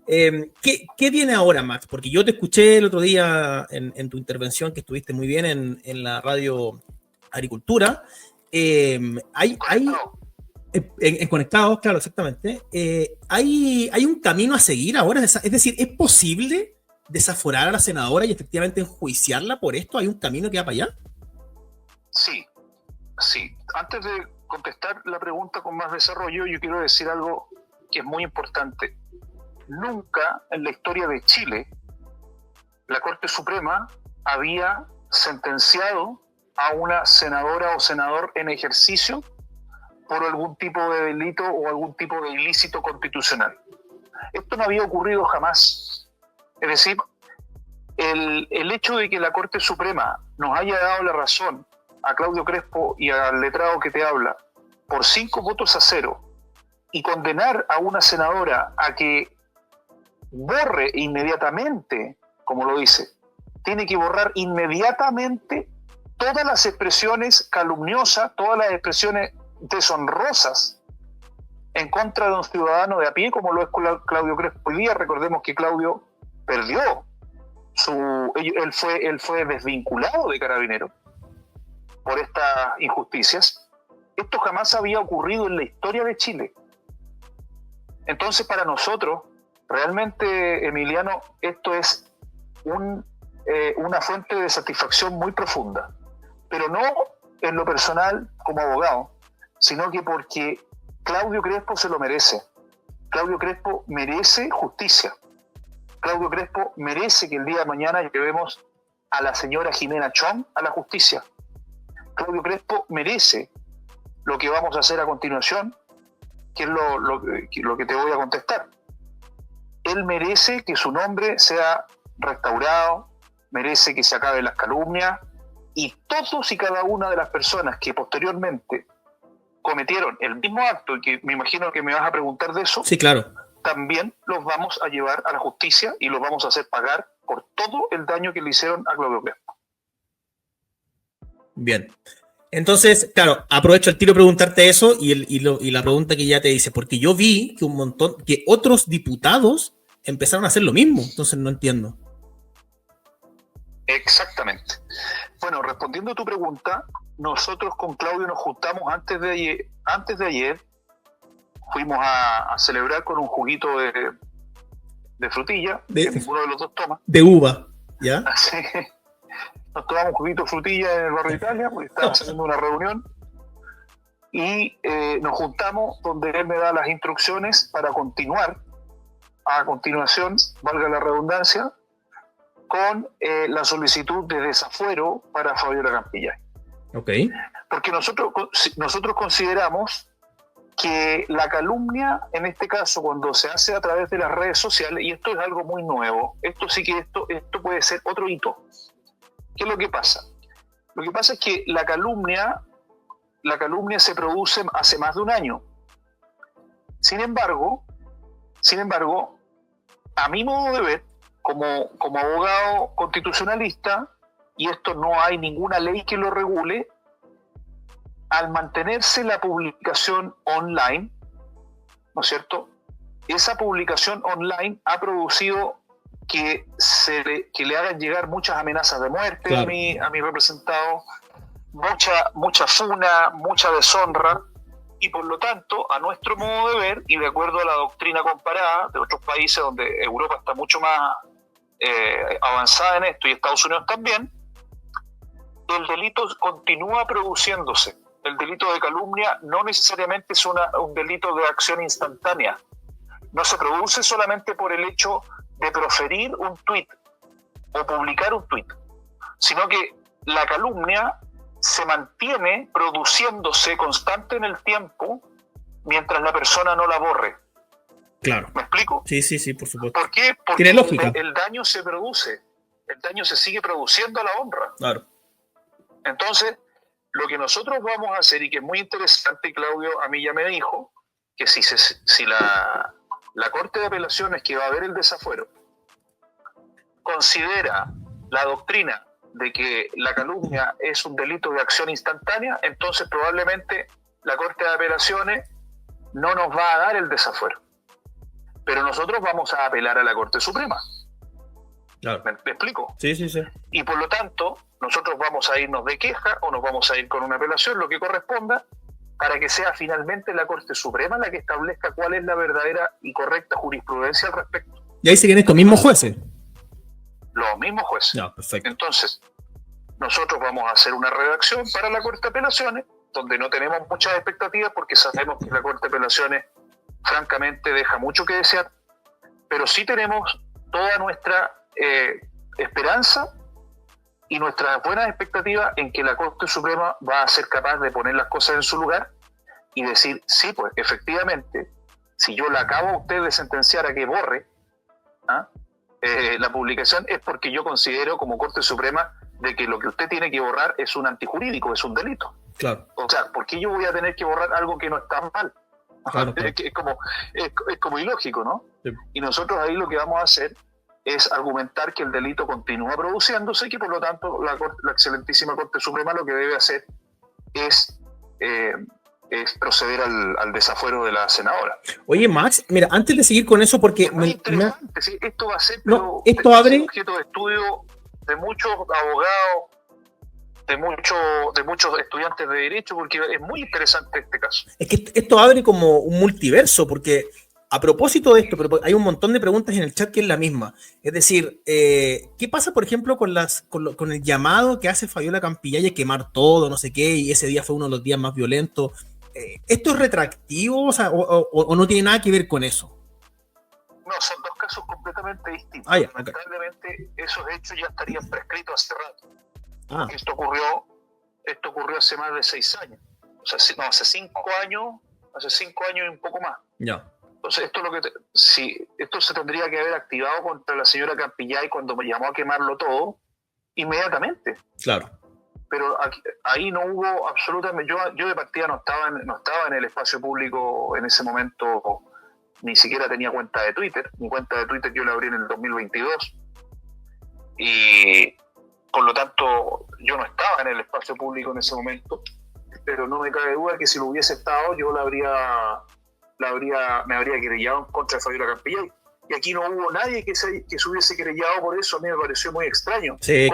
¿Qué viene ahora, Max? Porque yo te escuché el otro día en tu intervención, que estuviste muy bien en la radio Agricultura. Hay en Conectados, claro, exactamente. ¿Hay un camino a seguir ahora? Es decir, ¿es posible desaforar a la senadora y efectivamente enjuiciarla por esto? ¿Hay un camino que va para allá? Sí, sí. Antes de contestar la pregunta con más desarrollo, yo quiero decir algo que es muy importante. Nunca en la historia de Chile la Corte Suprema había sentenciado a una senadora o senador en ejercicio por algún tipo de delito o algún tipo de ilícito constitucional. Esto no había ocurrido jamás. Es decir, el hecho de que la Corte Suprema nos haya dado la razón a Claudio Crespo y al letrado que te habla por 5-0 y condenar a una senadora a que borre inmediatamente, como lo dice, tiene que borrar inmediatamente todas las expresiones calumniosas, todas las expresiones deshonrosas en contra de un ciudadano de a pie como lo es Claudio Crespo. Hoy día recordemos que Claudio perdió él fue desvinculado de Carabineros por estas injusticias. Esto jamás había ocurrido en la historia de Chile. Entonces, para nosotros, realmente, Emiliano, esto es una fuente de satisfacción muy profunda, pero no en lo personal como abogado, sino que porque Claudio Crespo se lo merece. Claudio Crespo merece justicia. Claudio Crespo merece que el día de mañana llevemos a la señora Jimena Chong a la justicia. Claudio Crespo merece lo que vamos a hacer a continuación, que es lo que te voy a contestar. Él merece que su nombre sea restaurado, merece que se acaben las calumnias, y todos y cada una de las personas que posteriormente cometieron el mismo acto, y que me imagino que me vas a preguntar de eso, sí, claro, también los vamos a llevar a la justicia y los vamos a hacer pagar por todo el daño que le hicieron a Claudio Crespo. Bien. Entonces, claro, aprovecho el tiro de preguntarte eso y la pregunta que ya te dice, porque yo vi que otros diputados empezaron a hacer lo mismo, entonces no entiendo. Exactamente. Bueno, respondiendo a tu pregunta, nosotros con Claudio nos juntamos antes de ayer, fuimos a celebrar con un juguito de frutilla, que ninguno de los dos toma. De uva, ¿ya? Así, nos tomamos un juguito de frutilla en el barrio Italia, porque estábamos haciendo una reunión, y nos juntamos donde él me da las instrucciones para continuar, a continuación, valga la redundancia, con la solicitud de desafuero para Fabiola Campillay. Okay. Porque nosotros consideramos que la calumnia, en este caso, cuando se hace a través de las redes sociales, y esto es algo muy nuevo, esto puede ser otro hito. ¿Qué es lo que pasa? Lo que pasa es que la calumnia se produce hace más de un año. Sin embargo, a mi modo de ver, como abogado constitucionalista, y esto no hay ninguna ley que lo regule, al mantenerse la publicación online, ¿no es cierto? Esa publicación online ha producido que le hagan llegar muchas amenazas de muerte, claro, a mi representado, mucha funa, mucha deshonra, y por lo tanto, a nuestro modo de ver, y de acuerdo a la doctrina comparada de otros países donde Europa está mucho más avanzada en esto, y Estados Unidos también, el delito continúa produciéndose. El delito de calumnia no necesariamente es un delito de acción instantánea. No se produce solamente por el hecho de proferir un tuit o publicar un tuit, sino que la calumnia se mantiene produciéndose constante en el tiempo mientras la persona no la borre. Claro. ¿Me explico? Sí, por supuesto. ¿Por qué? Porque tiene lógica. El daño se produce, el daño se sigue produciendo a la honra. Claro. Entonces, lo que nosotros vamos a hacer, y que es muy interesante, Claudio a mí ya me dijo, que si la Corte de Apelaciones, que va a ver el desafuero, considera la doctrina de que la calumnia es un delito de acción instantánea, entonces probablemente la Corte de Apelaciones no nos va a dar el desafuero. Pero nosotros vamos a apelar a la Corte Suprema. Claro. ¿Me explico? Sí, sí, sí. Y por lo tanto, nosotros vamos a irnos de queja o nos vamos a ir con una apelación, lo que corresponda, para que sea finalmente la Corte Suprema la que establezca cuál es la verdadera y correcta jurisprudencia al respecto. Y ahí serían estos mismos jueces. Los mismos jueces. No, perfecto. Entonces, nosotros vamos a hacer una redacción para la Corte de Apelaciones, donde no tenemos muchas expectativas porque sabemos que la Corte de Apelaciones francamente deja mucho que desear, pero sí tenemos toda nuestra esperanza y nuestras buenas expectativas en que la Corte Suprema va a ser capaz de poner las cosas en su lugar y decir, sí, pues efectivamente, si yo la acabo a usted de sentenciar a que borre la publicación, es porque yo considero como Corte Suprema de que lo que usted tiene que borrar es un antijurídico, es un delito. Claro. O sea, ¿por qué yo voy a tener que borrar algo que no está mal? Claro. Es como ilógico, ¿no? Sí. Y nosotros ahí lo que vamos a hacer es argumentar que el delito continúa produciéndose y que por lo tanto la excelentísima Corte Suprema lo que debe hacer es proceder al desafuero de la senadora. Oye, Max, mira, antes de seguir con eso, porque... Muy interesante, sí, esto va a ser esto abre... objeto de estudio de muchos abogados, de muchos estudiantes de Derecho, porque es muy interesante este caso. Es que esto abre como un multiverso, porque a propósito de esto, pero hay un montón de preguntas en el chat que es la misma. Es decir, ¿qué pasa, por ejemplo, con el llamado que hace Fabiola Campillay a quemar todo, no sé qué, y ese día fue uno de los días más violentos? ¿Esto es retroactivo, o no tiene nada que ver con eso? No, son dos casos completamente distintos. Lamentablemente, esos hechos ya estarían prescritos hace rato. Esto ocurrió hace más de 6 años. O sea, no, hace 5 años y un poco más. Ya. Entonces, esto se tendría que haber activado contra la señora Campillay cuando me llamó a quemarlo todo, inmediatamente. Claro. Pero ahí no hubo absolutamente... Yo de partida no estaba en el espacio público en ese momento, ni siquiera tenía cuenta de Twitter. Mi cuenta de Twitter yo la abrí en el 2022. Y por lo tanto, yo no estaba en el espacio público en ese momento, pero no me cabe duda que si lo hubiese estado, yo me habría querellado en contra de Fabiola Campillay. Y aquí no hubo nadie que se hubiese querellado por eso. A mí me pareció muy extraño. Sí,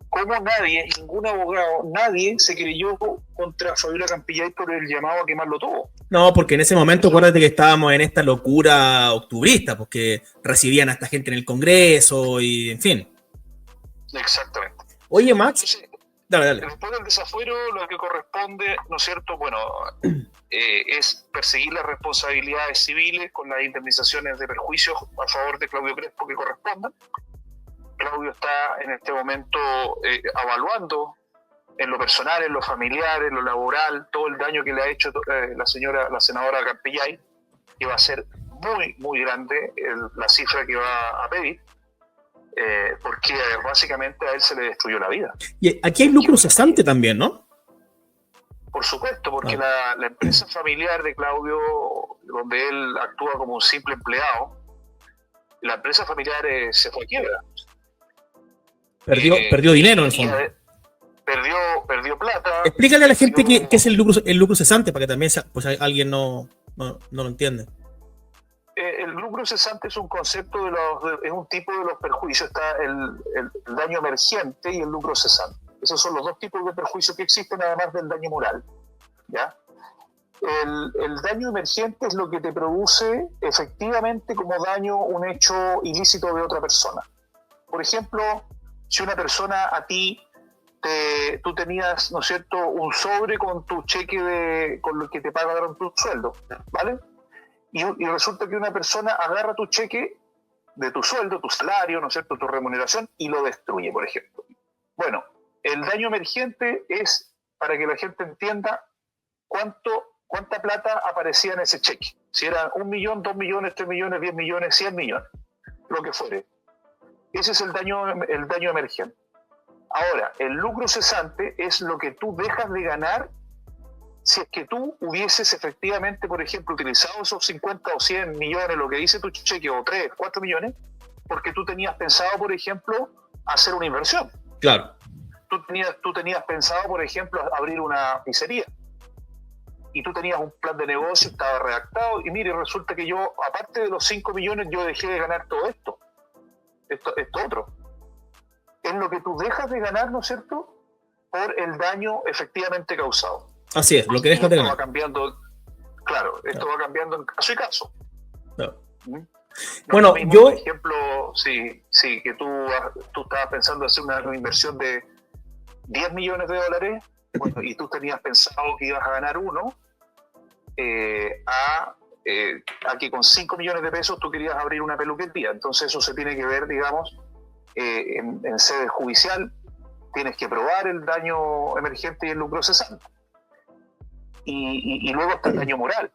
¿Cómo nadie, ningún abogado, nadie se querelló contra Fabiola Campillay por el llamado a quemarlo todo? No, porque en ese momento acuérdate que estábamos en esta locura octubrista, porque recibían a esta gente en el Congreso y en fin. Exactamente. Oye, Max, entonces, dale. Después del desafuero, lo que corresponde, ¿no es cierto? Bueno, es perseguir las responsabilidades civiles con las indemnizaciones de perjuicios a favor de Claudio Crespo que correspondan. Claudio está en este momento evaluando en lo personal, en lo familiar, en lo laboral, todo el daño que le ha hecho la senadora Campillay, que va a ser muy, muy grande la cifra que va a pedir. Porque básicamente a él se le destruyó la vida. Y aquí hay lucro cesante también, ¿no? Por supuesto, porque la empresa familiar de Claudio, donde él actúa como un simple empleado, la empresa familiar se fue a quiebra. Perdió dinero en el fondo. Perdió plata. Explícale a la gente qué es el lucro cesante, para que también pues alguien no lo entiende. El lucro cesante es un concepto es un tipo de los perjuicios. Está el daño emergente y el lucro cesante. Esos son los dos tipos de perjuicios que existen, además del daño moral. ¿Ya? El daño emergente es lo que te produce efectivamente como daño un hecho ilícito de otra persona. Por ejemplo, si una persona a ti, tú tenías, ¿no es cierto?, un sobre con tu cheque con lo que te pagaron tu sueldo, ¿vale? Y resulta que una persona agarra tu cheque de tu sueldo, tu salario, ¿no es cierto?, tu remuneración, y lo destruye, por ejemplo. Bueno, el daño emergente es para que la gente entienda cuánta plata aparecía en ese cheque. Si eran 1 millón, 2 millones, 3 millones, 10 millones, 100 millones, lo que fuere. Ese es el daño emergente. Ahora, el lucro cesante es lo que tú dejas de ganar si es que tú hubieses efectivamente, por ejemplo, utilizado esos 50 o 100 millones, lo que dice tu cheque, o 3, 4 millones, porque tú tenías pensado, por ejemplo, hacer una inversión. Claro. Tú tenías pensado, por ejemplo, abrir una pizzería. y tú tenías un plan de negocio, estaba redactado, y mire, resulta que yo, aparte de los 5 millones, yo dejé de ganar todo esto otro. Es lo que tú dejas de ganar, ¿no es cierto?, por el daño efectivamente causado. Así es, lo que dejas de ganar. Va cambiando, claro, esto va cambiando en caso y caso. Claro. No bueno, mismo, yo... Por ejemplo, sí, que tú estabas pensando hacer una inversión de $10 millones, bueno, y tú tenías pensado que ibas a ganar uno, a que con 5 millones de pesos tú querías abrir una peluquería. Entonces eso se tiene que ver, digamos, en sede judicial. Tienes que probar el daño emergente y el lucro cesante. Y luego está el daño moral,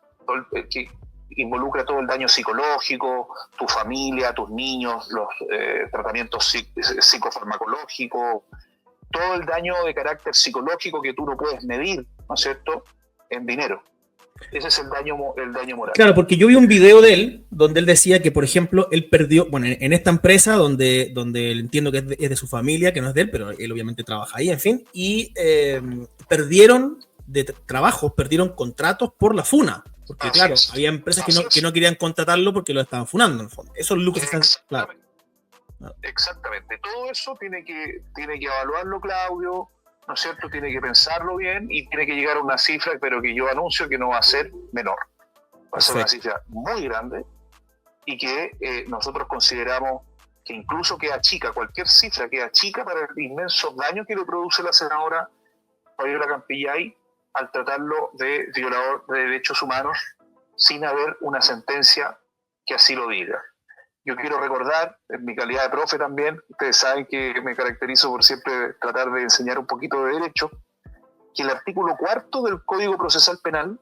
que involucra todo el daño psicológico, tu familia, tus niños, los tratamientos psicofarmacológicos, todo el daño de carácter psicológico que tú no puedes medir, ¿no es cierto?, en dinero. Ese es el daño moral. Claro, porque yo vi un video de él donde él decía que, por ejemplo, él perdió, bueno, en esta empresa donde entiendo que es de su familia, que no es de él, pero él obviamente trabaja ahí, en fin, y perdieron contratos por la funa. Porque así claro, había empresas que no querían contratarlo porque lo estaban funando, en el fondo. Eso es lo que se están... Claro. Exactamente. Todo eso tiene que evaluarlo Claudio, ¿no es cierto? Tiene que pensarlo bien y tiene que llegar a una cifra, pero que yo anuncio que no va a ser menor. Va a ser una cifra muy grande y que nosotros consideramos que incluso queda chica, cualquier cifra queda chica para el inmenso daño que le produce la senadora Fabiola Campillay al tratarlo de violador de derechos humanos sin haber una sentencia que así lo diga. Yo quiero recordar, en mi calidad de profe también, ustedes saben que me caracterizo por siempre tratar de enseñar un poquito de derecho, que el artículo 4 del Código Procesal Penal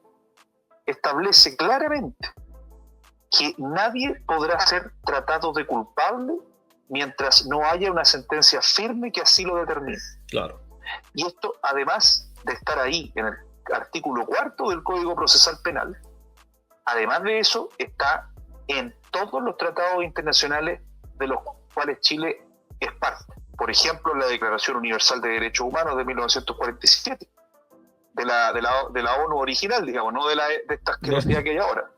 establece claramente que nadie podrá ser tratado de culpable mientras no haya una sentencia firme que así lo determine. Claro. Y esto, además de estar ahí en el artículo 4 del Código Procesal Penal, además de eso, está en todos los tratados internacionales de los cuales Chile es parte. Por ejemplo, la Declaración Universal de Derechos Humanos de 1947, de la ONU original, digamos, no de estas que hay ahora.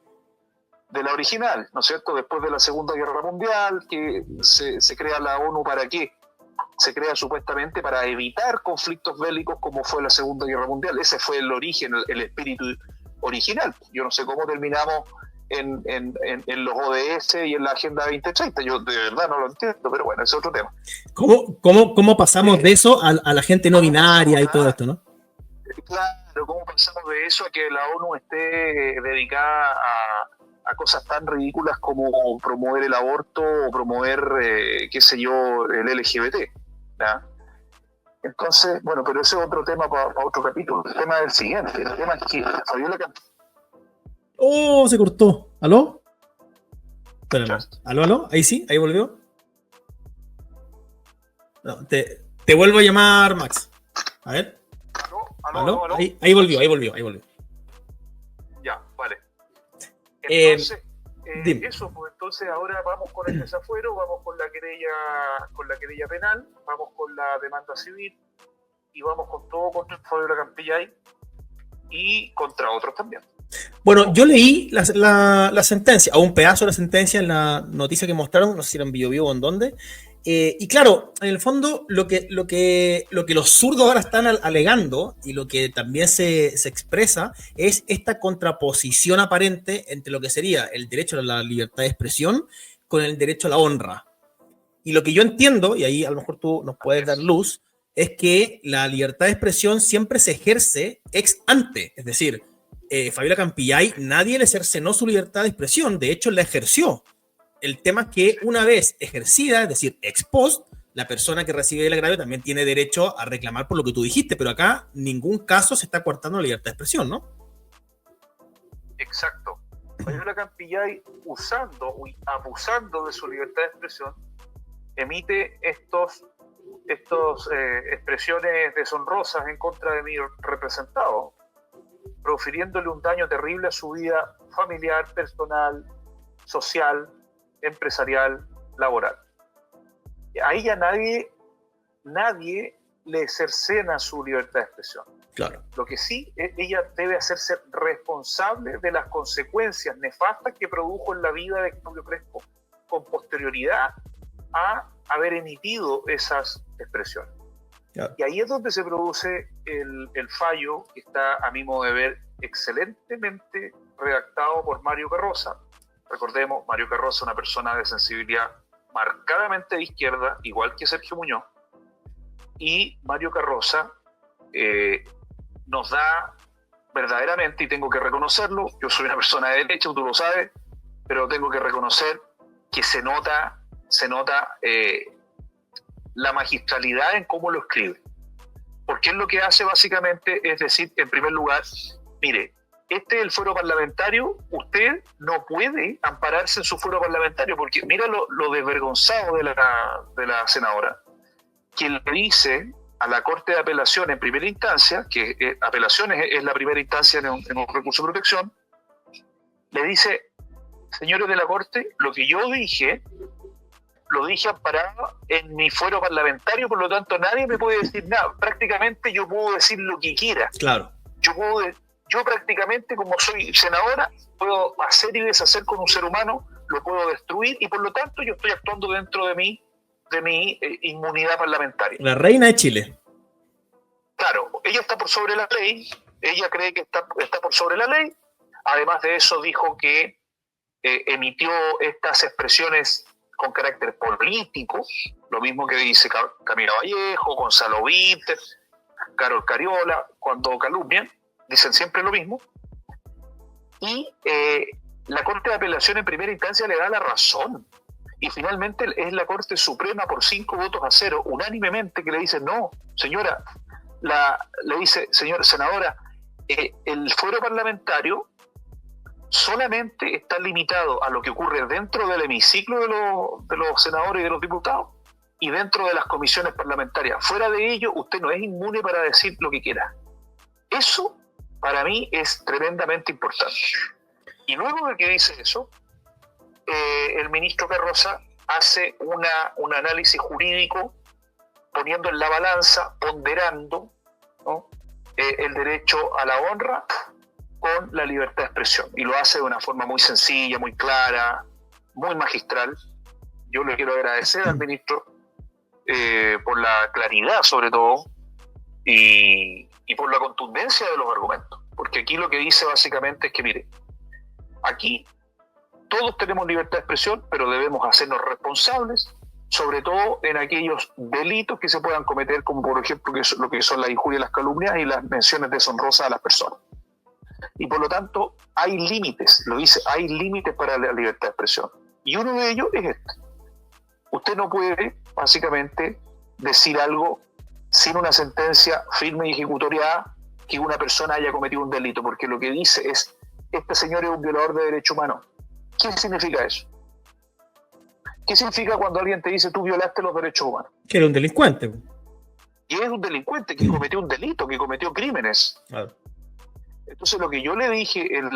De la original, ¿no es cierto? Después de la Segunda Guerra Mundial, que se crea la ONU ¿para qué? Se crea supuestamente para evitar conflictos bélicos como fue la Segunda Guerra Mundial. Ese fue el origen, el espíritu original. Yo no sé cómo terminamos en los ODS y en la Agenda 2030. Yo de verdad no lo entiendo, pero bueno, ese es otro tema. ¿Cómo pasamos de eso a la gente no binaria y todo esto, no? Claro, ¿cómo pasamos de eso a que la ONU esté dedicada a cosas tan ridículas como promover el aborto o promover, qué sé yo, el LGBT? ¿Ya? Entonces, bueno, pero ese es otro tema para otro capítulo. El tema es el siguiente. El tema es que Fabiola Campillay... ¡Oh! Se cortó. ¿Aló? Espérame. ¿Aló? Ahí sí, ahí volvió. No, te vuelvo a llamar, Max. A ver. ¿Aló? Ahí volvió. Ya, vale. Entonces, eso, pues entonces ahora vamos con el desafuero, vamos con la querella penal, vamos con la demanda civil y vamos con todo contra Fabiola Campillay y contra otros también. Bueno, yo leí la sentencia, o un pedazo de la sentencia en la noticia que mostraron, no sé si era en BioBio o en dónde, y claro, en el fondo lo que los zurdos ahora están alegando y lo que también se expresa es esta contraposición aparente entre lo que sería el derecho a la libertad de expresión con el derecho a la honra. Y lo que yo entiendo, y ahí a lo mejor tú nos puedes dar luz, es que la libertad de expresión siempre se ejerce ex ante, es decir, Fabiola Campillay, nadie le cercenó su libertad de expresión, de hecho la ejerció. El tema es que una vez ejercida, es decir, ex post, la persona que recibe el agravio también tiene derecho a reclamar por lo que tú dijiste, pero acá ningún caso se está coartando la libertad de expresión, ¿no? Exacto. Fabiola Campillay, usando y abusando de su libertad de expresión, emite estos expresiones deshonrosas en contra de mi representado, profiriéndole un daño terrible a su vida familiar, personal, social, empresarial, laboral. Ahí ya nadie le cercena su libertad de expresión. Claro. Lo que sí, ella debe hacerse responsable de las consecuencias nefastas que produjo en la vida de Claudio Crespo con posterioridad a haber emitido esas expresiones. Claro. Y ahí es donde se produce el fallo que está, a mi modo de ver, excelentemente redactado por Mario Carroza. Recordemos, Mario Carroza, una persona de sensibilidad marcadamente de izquierda, igual que Sergio Muñoz, y Mario Carroza nos da verdaderamente, y tengo que reconocerlo, yo soy una persona de derecha, tú lo sabes, pero tengo que reconocer que se nota la magistralidad en cómo lo escribe. Porque él lo que hace básicamente es decir, en primer lugar, mire, este es el fuero parlamentario, usted no puede ampararse en su fuero parlamentario, porque mira lo desvergonzado de la senadora, que le dice a la Corte de Apelación en primera instancia, que apelación es la primera instancia en un recurso de protección, le dice, señores de la Corte, lo que yo dije, lo dije amparado en mi fuero parlamentario, por lo tanto nadie me puede decir nada. Prácticamente yo puedo decir lo que quiera. Claro. Yo prácticamente, como soy senadora, puedo hacer y deshacer con un ser humano, lo puedo destruir, y por lo tanto yo estoy actuando dentro de mi inmunidad parlamentaria. La reina de Chile. Claro, ella está por sobre la ley, ella cree que está por sobre la ley. Además de eso dijo que emitió estas expresiones con carácter político, lo mismo que dice Camilo Vallejo, Gonzalo Vinter, Carol Cariola, cuando calumnian, dicen siempre lo mismo. Y la Corte de Apelación en primera instancia le da la razón. Y finalmente es la Corte Suprema por 5 votos a 0, unánimemente, que le dice, no, señora, le dice, señora senadora, el fuero parlamentario solamente está limitado a lo que ocurre dentro del hemiciclo de los senadores y de los diputados y dentro de las comisiones parlamentarias. Fuera de ello, usted no es inmune para decir lo que quiera. Eso, para mí, es tremendamente importante. Y luego de que dice eso, el ministro Carroza hace un análisis jurídico poniendo en la balanza, ponderando, ¿no?, el derecho a la honra con la libertad de expresión, y lo hace de una forma muy sencilla, muy clara, muy magistral. Yo le quiero agradecer al ministro por la claridad, sobre todo, y por la contundencia de los argumentos, porque aquí lo que dice básicamente es que, mire, aquí todos tenemos libertad de expresión, pero debemos hacernos responsables, sobre todo en aquellos delitos que se puedan cometer, como por ejemplo lo que son las injurias, las calumnias y las menciones deshonrosas a las personas. Y por lo tanto hay límites, lo dice, hay límites para la libertad de expresión. Y uno de ellos es este. Usted no puede, básicamente, decir algo sin una sentencia firme y ejecutoriada que una persona haya cometido un delito, porque lo que dice es, este señor es un violador de derechos humanos. ¿Qué significa eso? ¿Qué significa cuando alguien te dice tú violaste los derechos humanos? Que era un delincuente. Y es un delincuente que cometió un delito, que cometió crímenes. Claro. Entonces lo que yo le dije en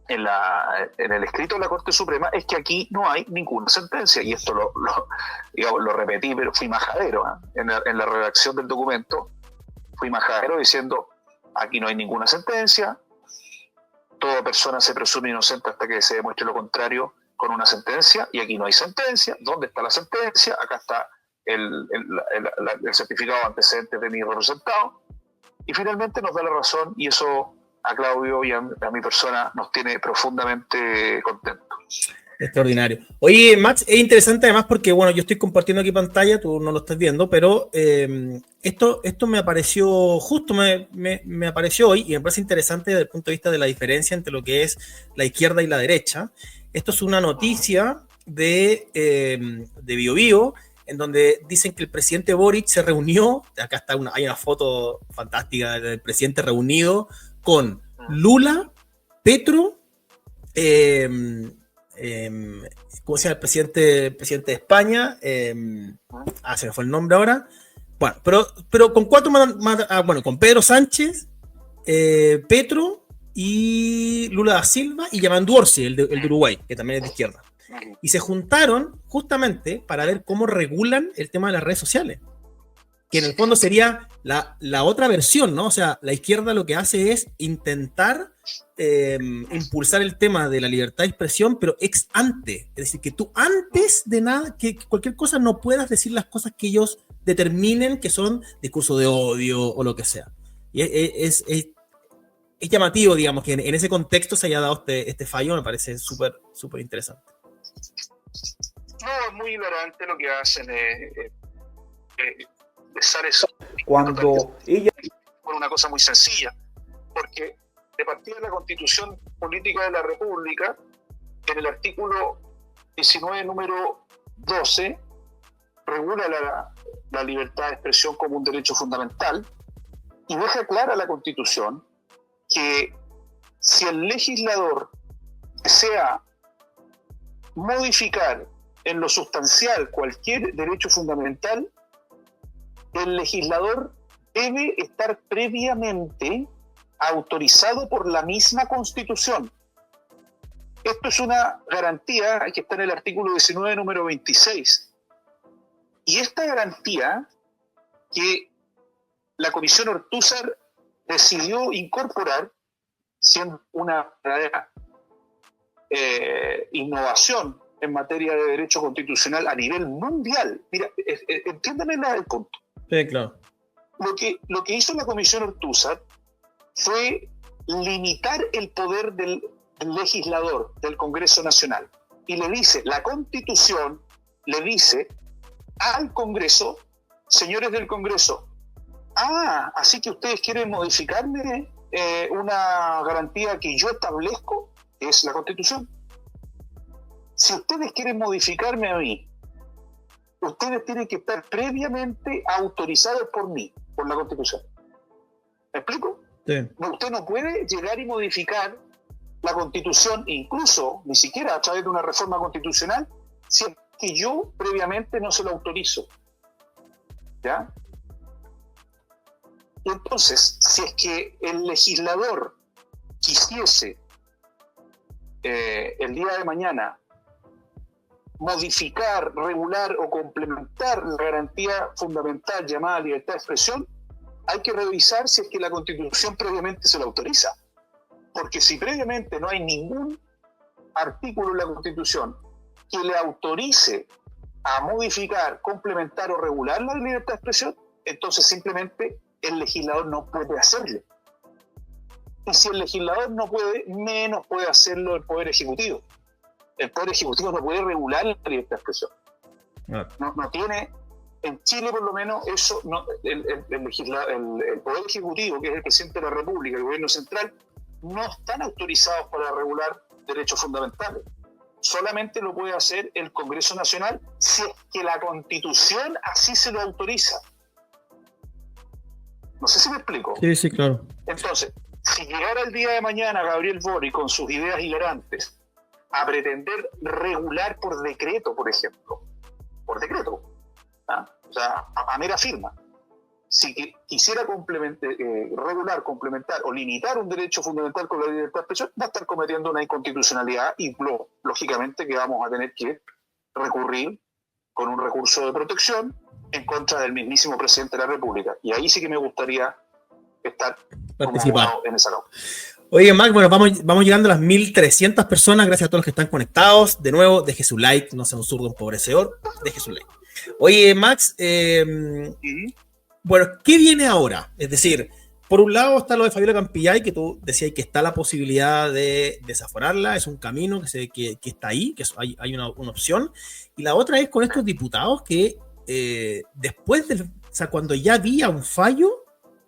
el escrito de la Corte Suprema es que aquí no hay ninguna sentencia, y esto lo repetí, pero fui majadero, ¿eh? En la redacción del documento fui majadero diciendo, aquí no hay ninguna sentencia, toda persona se presume inocente hasta que se demuestre lo contrario con una sentencia, y aquí no hay sentencia. ¿Dónde está la sentencia? Acá está el certificado de antecedentes de mi representado, y finalmente nos da la razón, y eso a Claudio y a mi persona nos tiene profundamente contentos. Extraordinario. Oye, Max, es interesante además porque, bueno, yo estoy compartiendo aquí pantalla, tú no lo estás viendo, pero esto me apareció, justo me apareció hoy, y me parece interesante desde el punto de vista de la diferencia entre lo que es la izquierda y la derecha. Esto es una noticia de BioBio, en donde dicen que el presidente Boric se reunió, acá está hay una foto fantástica del presidente reunido con Lula, Petro, ¿cómo se llama el presidente de España? Se me fue el nombre ahora. Bueno, pero con cuatro más, bueno, con Pedro Sánchez, Petro y Lula da Silva y Yamandu Orsi, el de Uruguay, que también es de izquierda. Y se juntaron justamente para ver cómo regulan el tema de las redes sociales. que en el fondo sería la otra versión, ¿no? O sea, la izquierda lo que hace es intentar impulsar el tema de la libertad de expresión, pero ex ante. Es decir, que tú antes de nada, que cualquier cosa no puedas decir las cosas que ellos determinen que son discurso de odio o lo que sea. Y es llamativo, digamos, que en ese contexto se haya dado este fallo, me parece súper, súper interesante. No, es muy hilarante lo que hacen. Besar eso Cuando ella... por una cosa muy sencilla, porque de partida de la Constitución Política de la República, en el artículo 19, número 12, regula la libertad de expresión como un derecho fundamental y deja clara la Constitución que si el legislador desea modificar en lo sustancial cualquier derecho fundamental, el legislador debe estar previamente autorizado por la misma Constitución. Esto es una garantía que está en el artículo 19, número 26. Y esta garantía que la Comisión Ortúzar decidió incorporar, siendo una verdadera innovación en materia de derecho constitucional a nivel mundial. Mira, entiéndeme el punto. Sí, claro. Lo que hizo la Comisión Ortúzar fue limitar el poder del legislador, del Congreso Nacional. Y le dice, la Constitución le dice al Congreso, señores del Congreso, así que ustedes quieren modificarme una garantía que yo establezco, que es la Constitución. Si ustedes quieren modificarme a mí, ustedes tienen que estar previamente autorizados por mí, por la Constitución. ¿Me explico? Sí. Usted no puede llegar y modificar la Constitución, incluso, ni siquiera a través de una reforma constitucional, si es que yo previamente no se lo autorizo. ¿Ya? Y entonces, si es que el legislador quisiese el día de mañana modificar, regular o complementar la garantía fundamental llamada libertad de expresión, hay que revisar si es que la Constitución previamente se lo autoriza. Porque si previamente no hay ningún artículo en la Constitución que le autorice a modificar, complementar o regular la libertad de expresión, entonces simplemente el legislador no puede hacerlo. Y si el legislador no puede, menos puede hacerlo el Poder Ejecutivo. El Poder Ejecutivo no puede regular la libertad de expresión. No tiene, en Chile por lo menos, eso no, el Poder Ejecutivo, que es el presidente de la República, el gobierno central, no están autorizados para regular derechos fundamentales. Solamente lo puede hacer el Congreso Nacional si es que la Constitución así se lo autoriza. No sé si me explico. Sí, claro. Entonces, si llegara el día de mañana Gabriel Boric con sus ideas hilarantes a pretender regular por decreto, por ejemplo, por decreto, o sea, a mera firma, si quisiera regular, complementar o limitar un derecho fundamental con la libertad de expresión, va a estar cometiendo una inconstitucionalidad y lógicamente que vamos a tener que recurrir con un recurso de protección en contra del mismísimo presidente de la República. Y ahí sí que me gustaría estar participar en esa labor. Oye, Max, bueno, vamos llegando a las 1.300 personas. Gracias a todos los que están conectados. De nuevo, deje su like, no sea un zurdo empobrecedor. Deje su like. Oye, Max, bueno, ¿qué viene ahora? Es decir, por un lado está lo de Fabiola Campillay, que tú decías que está la posibilidad de desaforarla, es un camino que está ahí, que hay una opción. Y la otra es con estos diputados que después o sea, cuando ya había un fallo,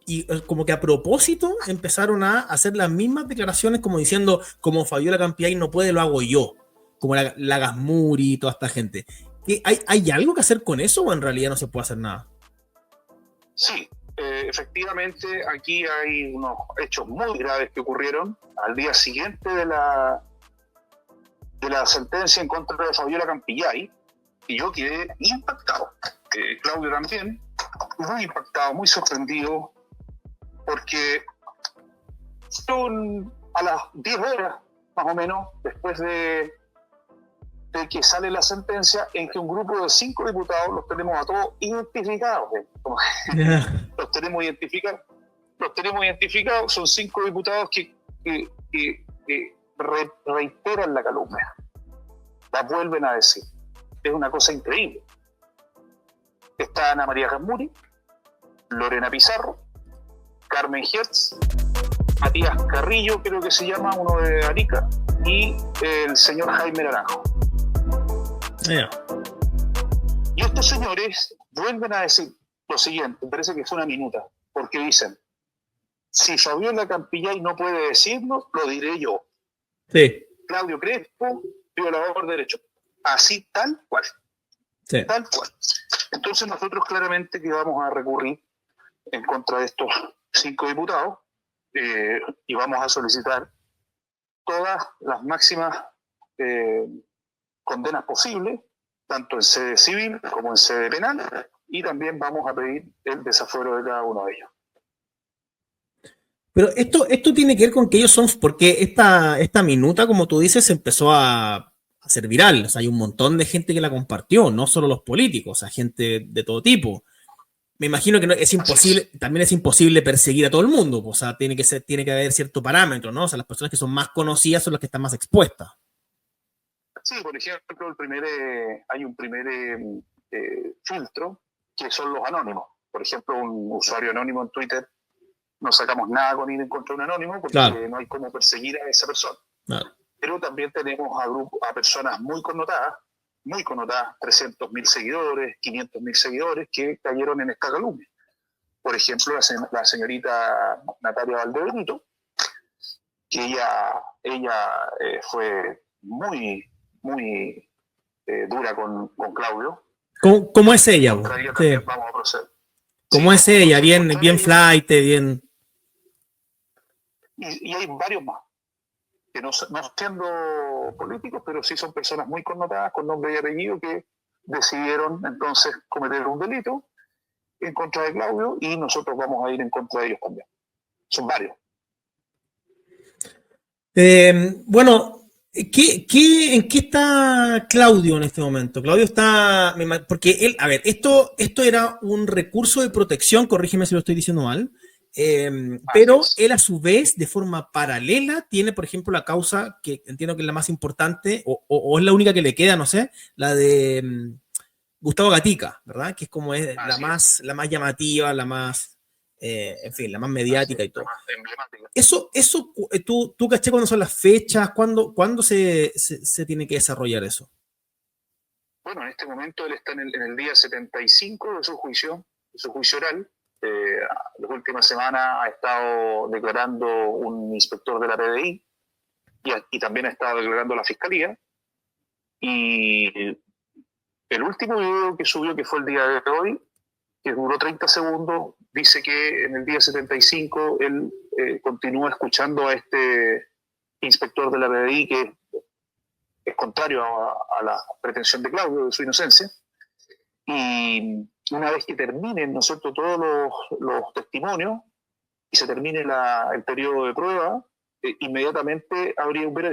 y como que a propósito empezaron a hacer las mismas declaraciones como diciendo, como Fabiola Campillay no puede, lo hago yo, como la Gasmuri y toda esta gente. ¿Hay algo que hacer con eso o en realidad no se puede hacer nada? Sí, efectivamente aquí hay unos hechos muy graves que ocurrieron al día siguiente de la sentencia en contra de Fabiola Campillay, y yo quedé impactado. Claudio también, muy impactado, muy sorprendido, porque fueron a las 10 horas, más o menos, después de que sale la sentencia, en que un grupo de 5 diputados, los tenemos a todos identificados, Como los tenemos identificados, son 5 diputados que reiteran la calumnia, la vuelven a decir. Es una cosa increíble. Está Ana María Gamuri, Lorena Pizarro, Carmen Hertz, Matías Carrillo, creo que se llama, uno de Arica, y el señor Jaime Naranjo. Yeah. Y estos señores vuelven a decir lo siguiente, me parece que es una minuta, porque dicen, si Fabiola Campillay no puede decirlo, lo diré yo. Sí. Claudio Crespo, violador de derechos. Así, tal cual. Sí. Tal cual. Entonces nosotros claramente que vamos a recurrir en contra de estos 5 diputados y vamos a solicitar todas las máximas condenas posibles, tanto en sede civil como en sede penal, y también vamos a pedir el desafuero de cada uno de ellos. Pero esto tiene que ver con que ellos son, porque esta minuta, como tú dices, empezó a ser viral. O sea, hay un montón de gente que la compartió, no solo los políticos, o sea, gente de todo tipo. Me imagino que es imposible, también es imposible perseguir a todo el mundo, o sea, tiene que haber cierto parámetro, ¿no? O sea, las personas que son más conocidas son las que están más expuestas. Sí, por ejemplo, hay un primer filtro que son los anónimos. Por ejemplo, un usuario anónimo en Twitter, no sacamos nada con ir en contra de un anónimo porque claro, no hay cómo perseguir a esa persona. Claro. Pero también tenemos a personas muy connotadas, 300.000 seguidores, 500.000 seguidores que cayeron en esta calumnia. Por ejemplo, la señorita Natalia Valdebenito, que ella fue muy dura con Claudio. ¿Cómo es ella? Sí. Vamos a proceder. ¿Cómo es ella? Bien flight, bien... Y hay varios más, que no siendo políticos, pero sí son personas muy connotadas, con nombre y apellido, que decidieron entonces cometer un delito en contra de Claudio, y nosotros vamos a ir en contra de ellos también. Son varios. Bueno, ¿en qué está Claudio en este momento? Claudio está... Porque él, a ver, esto era un recurso de protección, corrígeme si lo estoy diciendo mal, pero él a su vez, de forma paralela, tiene, por ejemplo, la causa que entiendo que es la más importante, o es la única que le queda, no sé, la de Gustavo Gatica, ¿verdad? Que es como la más llamativa, la más, en fin, la más mediática y todo. Eso ¿tú caché cuándo son las fechas? ¿Cuándo se tiene que desarrollar eso? Bueno, en este momento él está en el día 75 de su juicio oral. Las últimas semanas ha estado declarando un inspector de la PDI y también ha estado declarando la Fiscalía. Y el último video que subió, que fue el día de hoy, que duró 30 segundos, dice que en el día 75 él continúa escuchando a este inspector de la PDI, que es contrario a la pretensión de Claudio, de su inocencia. Y una vez que terminen, ¿no es cierto?, todos los testimonios y se termine el periodo de prueba, inmediatamente habría un veredicto.